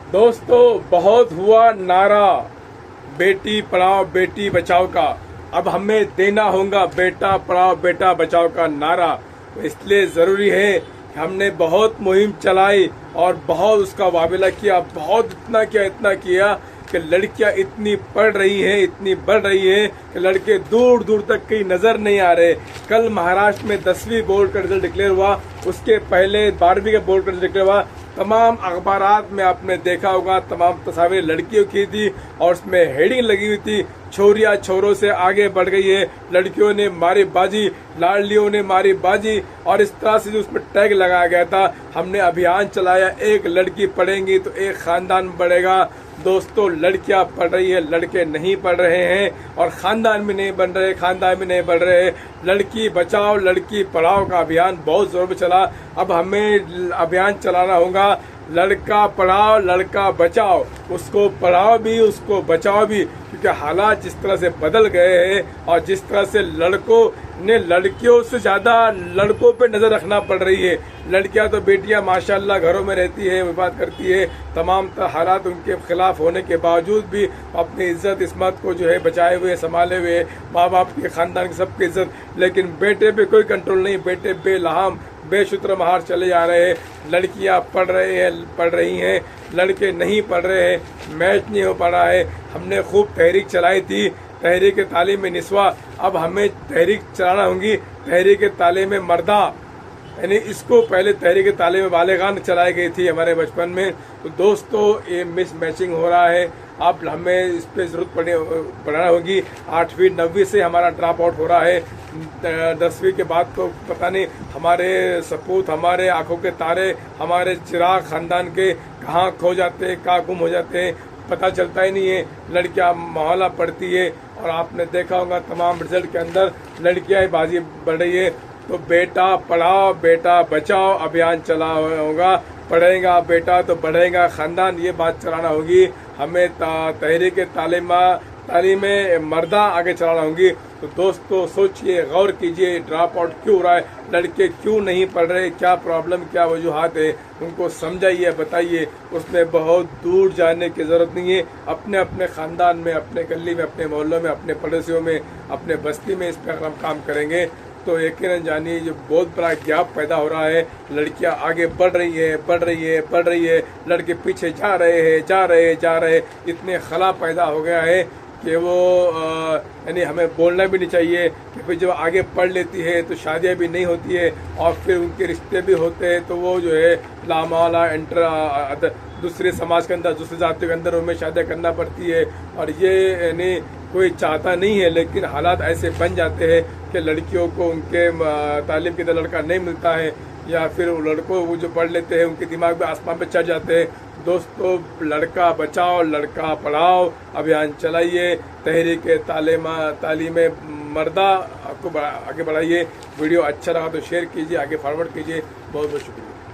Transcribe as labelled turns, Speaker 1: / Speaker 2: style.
Speaker 1: दोस्तों, बहुत हुआ नारा बेटी पढ़ाओ बेटी बचाओ का। अब हमें देना होगा बेटा पढ़ाओ बेटा बचाओ का नारा। तो इसलिए जरूरी है कि हमने बहुत मुहिम चलाई और बहुत उसका वाबिला किया, बहुत इतना किया कि लड़कियां इतनी पढ़ रही हैं, इतनी बढ़ रही हैं कि लड़के दूर दूर तक कहीं नजर नहीं आ रहे। कल महाराष्ट्र में 10वीं बोर्ड का रिजल्ट डिक्लेयर हुआ, उसके पहले 12वीं का बोर्ड का रिजल्ट डिक्लेयर हुआ। तमाम अखबारात में आपने देखा होगा, तमाम तस्वीरें लड़कियों की थी और उसमें हेडिंग लगी हुई थी, छोरिया छोरों से आगे बढ़ गई है, लड़कियों ने मारी बाजी, लाडलियों ने मारी बाजी। और इस तरह से जो उसमें टैग लगाया गया था, हमने अभियान चलाया, एक लड़की पढ़ेंगी तो एक खानदान बढ़ेगा। दोस्तों, लड़कियां पढ़ रही है, लड़के नहीं पढ़ रहे हैं और खानदान भी नहीं बन रहे, खानदान भी नहीं बढ़ रहे। लड़की बचाओ लड़की पढ़ाओ का अभियान बहुत जोर पे चला। अब हमें अभियान चलाना होगा, लड़का पढ़ाओ लड़का बचाओ, उसको पढ़ाओ भी उसको बचाओ भी, क्योंकि हालात जिस तरह से बदल गए हैं और जिस तरह से लड़कों ने लड़कियों से ज्यादा लड़कों पे नजर रखना पड़ रही है। लड़कियां तो बेटियां माशाल्लाह घरों में रहती है, विवाद करती है, तमाम हालात उनके खिलाफ होने के बावजूद भी अपनी इज्जत इस्मत को जो है बचाए हुए संभाले हुए, माँ बाप के खानदान की सबकी इज्जत। लेकिन बेटे पे कोई कंट्रोल नहीं, बेटे बेलहाम बेशुत्र महार चले जा रहे हैं। लड़कियां पढ़ रही हैं, लड़के नहीं पढ़ रहे हैं, मैच नहीं हो पा रहा है। हमने खूब तहरीक चलाई थी, तहरीक तालीम में निस्वा। अब हमें तहरीक चलाना होगी, तहरीक तालीम में मर्दा, यानी इसको पहले तहरीक तालीम में बालिगान चलाई गई थी हमारे बचपन में। तो दोस्तों, ये मिस मैचिंग हो रहा है। अब हमें इस पे जरूरत पड़ना होगी। 8वीं 9वीं से हमारा ड्रॉप आउट हो रहा है, 10वीं के बाद तो पता नहीं हमारे सपूत, हमारे आंखों के तारे, हमारे चिराग खानदान के कहाँ खो जाते हैं, कहाँ गुम हो जाते हैं, पता चलता ही नहीं है। लड़कियां मोहल्ला पढ़ती है और आपने देखा होगा तमाम रिजल्ट के अंदर लड़कियां ही बाजी बढ़ रही है। तो बेटा पढ़ाओ बेटा बचाओ अभियान चला होगा, पढ़ेगा बेटा तो बढ़ेगा खानदान, ये बात चलाना होगी। हमें तहरीक तालीम मर्दा आगे चलाना होगी। तो दोस्तों, सोचिए, गौर कीजिए, ड्रॉप आउट क्यों हो रहा है, लड़के क्यों नहीं पढ़ रहे, क्या प्रॉब्लम क्या वजूहात है, उनको समझाइए, बताइए। उसमें बहुत दूर जाने की जरूरत नहीं है, अपने अपने खानदान में, अपने गली में, अपने मोहल्लों में, अपने पड़ोसियों में, अपने बस्ती में इस पर हम काम करेंगे तो यकीनन जानिए जो बहुत बड़ा गैप पैदा हो रहा है। लड़कियां आगे बढ़ रही है, लड़के पीछे जा रहे, इतने खला पैदा हो गया है कि वो यानी हमें बोलना भी नहीं चाहिए कि फिर जब आगे पढ़ लेती है तो शादियां भी नहीं होती है और फिर उनके रिश्ते भी होते हैं तो वो जो है लामाला एंटर दूसरे समाज के अंदर, दूसरे जातियों के अंदर उनमें शादियां करना पड़ती है। और ये यानी कोई चाहता नहीं है, लेकिन हालात ऐसे बन जाते हैं कि लड़कियों को उनके तालीम के अंदर लड़का नहीं मिलता है, या फिर लड़कों वो जो पढ़ लेते हैं उनके दिमाग में आसमान पे चढ़ जाते हैं। दोस्तों, लड़का बचाओ लड़का पढ़ाओ अभियान चलाइए, तहरीक तालीम मर्दा को आगे बढ़ाइए। वीडियो अच्छा लगा तो शेयर कीजिए, आगे फॉरवर्ड कीजिए। बहुत बहुत शुक्रिया।